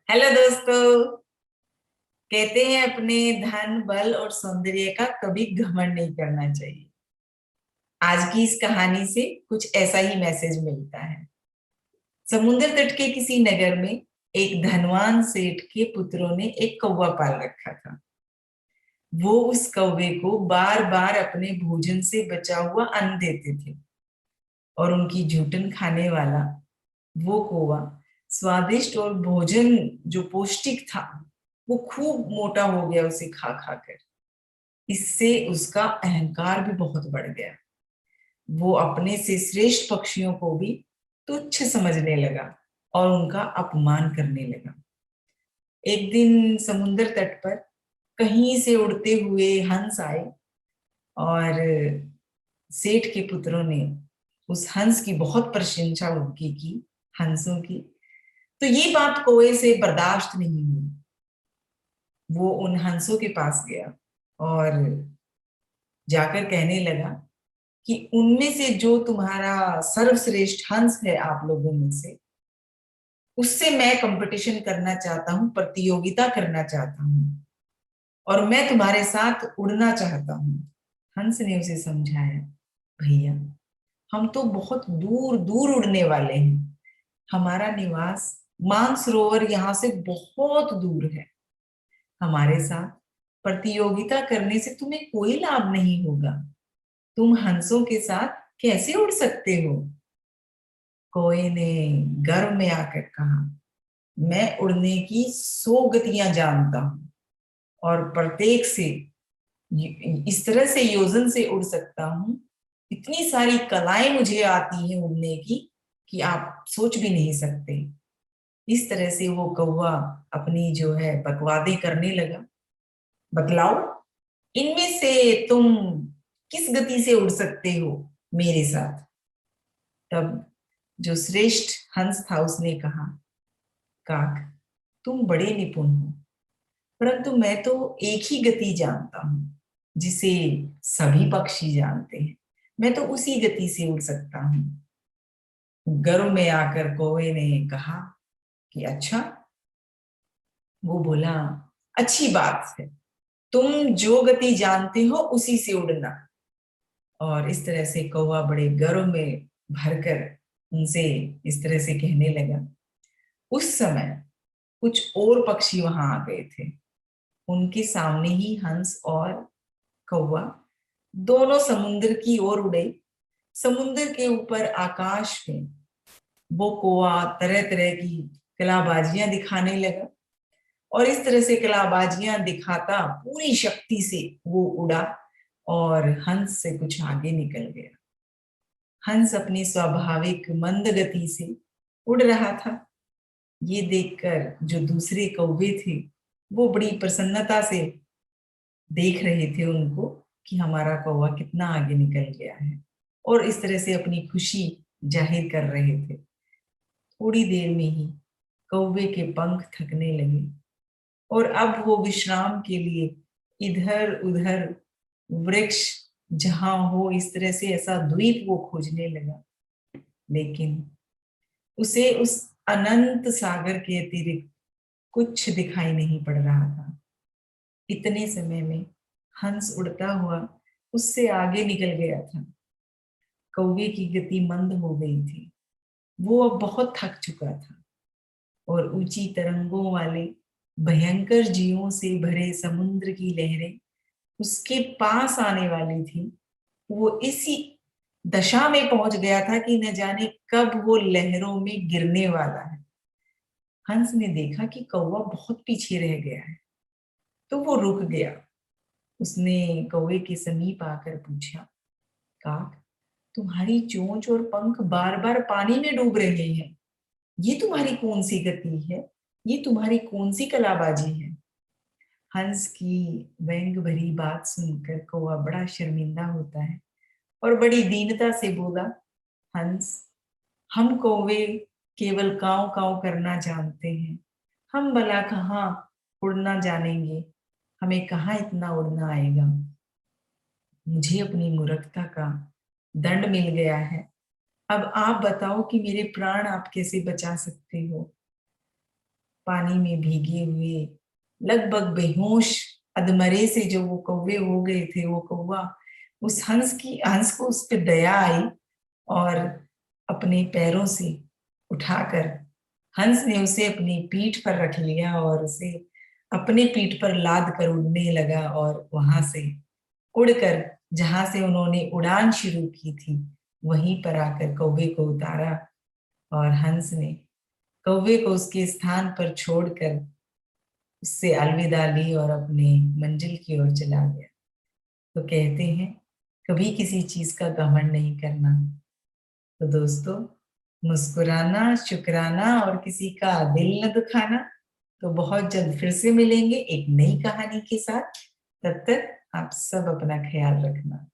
Hello दोस्तों। कहते हैं अपने धन बल और सौंदर्य का कभी घमंड नहीं करना चाहिए। आज की इस कहानी से कुछ ऐसा ही मैसेज मिलता है। समुद्र तट के किसी नगर में एक धनवान सेठ के पुत्रों ने एक कौवा पाल रखा था। वो उस कौवे को बार बार अपने भोजन से बचा हुआ अन्न देते थे और उनकी जूठन खाने वाला वो कौवा स्वादिष्ट और भोजन जो पौष्टिक था वो खूब मोटा हो गया उसे खा खा कर। इससे उसका अहंकार भी बहुत बढ़ गया। वो अपने से श्रेष्ठ पक्षियों को भी तुच्छ समझने लगा और उनका अपमान करने लगा। एक दिन समुद्र तट पर कहीं से उड़ते हुए हंस आए और सेठ के पुत्रों ने उस हंस की बहुत प्रशंसा उनकी की, हंसों की। तो ये बात कौवे से बर्दाश्त नहीं हुई। वो उन हंसों के पास गया और जाकर कहने लगा कि उनमें से जो तुम्हारा सर्वश्रेष्ठ हंस है आप लोगों में से, उससे मैं कंपटीशन करना चाहता हूँ, प्रतियोगिता करना चाहता हूँ और मैं तुम्हारे साथ उड़ना चाहता हूँ। हंस ने उसे समझाया, भैया हम तो बहुत दूर दूर उड़ने वाले हैं। हमारा निवास मानसरोवर यहाँ से बहुत दूर है। हमारे साथ प्रतियोगिता करने से तुम्हें कोई लाभ नहीं होगा। तुम हंसों के साथ कैसे उड़ सकते हो? कोई ने गर्व में आकर कहा, मैं उड़ने की 100 गतियां जानता हूं और प्रत्येक से इस तरह से योजन से उड़ सकता हूं। इतनी सारी कलाएं मुझे आती हैं उड़ने की कि आप सोच भी नहीं सकते। इस तरह से वो कौवा अपनी जो है बकवादी करने लगा। बतलाओ, इनमें से तुम किस गति से उड़ सकते हो मेरे साथ? तब जो श्रेष्ठ हंस था उसने कहा, काक तुम बड़े निपुण हो, परंतु मैं तो एक ही गति जानता हूं जिसे सभी पक्षी जानते हैं। मैं तो उसी गति से उड़ सकता हूँ। गर्व में आकर कौवे ने कहा कि अच्छा। वो बोला, अच्छी बात है, तुम जो गति जानते हो उसी से उड़ना। और इस तरह से कौवा बड़े गर्व में भरकर उनसे इस तरह से कहने लगा। उस समय कुछ और पक्षी वहां आ गए थे। उनके सामने ही हंस और कौवा दोनों समुद्र की ओर उड़े। समुद्र के ऊपर आकाश में वो कौवा तरह तरह की कलाबाजियां दिखाने लगा और इस तरह से कलाबाजियां दिखाता पूरी शक्ति से वो उड़ा और हंस से कुछ आगे निकल गया। हंस अपनी स्वाभाविक मंद गति से उड़ रहा था। ये देखकर जो दूसरे कौवे थे वो बड़ी प्रसन्नता से देख रहे थे उनको कि हमारा कौवा कितना आगे निकल गया है और इस तरह से अपनी खुशी जाहिर कर रहे थे। थोड़ी देर में ही कौवे के पंख थकने लगे और अब वो विश्राम के लिए इधर उधर वृक्ष जहां हो इस तरह से ऐसा द्वीप वो खोजने लगा। लेकिन उसे उस अनंत सागर के अतिरिक्त कुछ दिखाई नहीं पड़ रहा था। इतने समय में हंस उड़ता हुआ उससे आगे निकल गया था। कौवे की गति मंद हो गई थी। वो अब बहुत थक चुका था और ऊंची तरंगों वाले भयंकर जीवों से भरे समुद्र की लहरें उसके पास आने वाली थी। वो इसी दशा में पहुंच गया था कि न जाने कब वो लहरों में गिरने वाला है। हंस ने देखा कि कौवा बहुत पीछे रह गया है तो वो रुक गया। उसने कौवे के समीप आकर पूछा, काक तुम्हारी चोंच और पंख बार बार पानी में डूब रहे हैं। ये तुम्हारी कौन सी गति है? ये तुम्हारी कौन सी कलाबाजी है? हंस की व्यंग भरी बात सुनकर कौवा बड़ा शर्मिंदा होता है और बड़ी दीनता से बोला, हंस हम कौवे केवल काव काव करना जानते हैं। हम भला कहाँ उड़ना जानेंगे? हमें कहाँ इतना उड़ना आएगा? मुझे अपनी मूर्खता का दंड मिल गया है। अब आप बताओ कि मेरे प्राण आप कैसे बचा सकते हो? पानी में भीगे हुए, लगभग बेहोश अधमरे से जो वो कौवे हो गए थे, वो कौवा उस हंस को उस पर दया आई और अपने पैरों से उठाकर हंस ने उसे अपनी पीठ पर रख लिया और उसे अपने पीठ पर लाद कर उड़ने लगा और वहां से उड़कर जहां से उन्होंने उड़ान शुरू की थी वहीं पर आकर कौवे को उतारा और हंस ने कौवे को उसके स्थान पर छोड़कर उससे अलविदा ली और अपने मंजिल की ओर चला गया। तो कहते हैं कभी किसी चीज का घमंड नहीं करना। तो दोस्तों, मुस्कुराना, शुक्राना और किसी का दिल न दुखाना। तो बहुत जल्द फिर से मिलेंगे एक नई कहानी के साथ। तब तक आप सब अपना ख्याल रखना।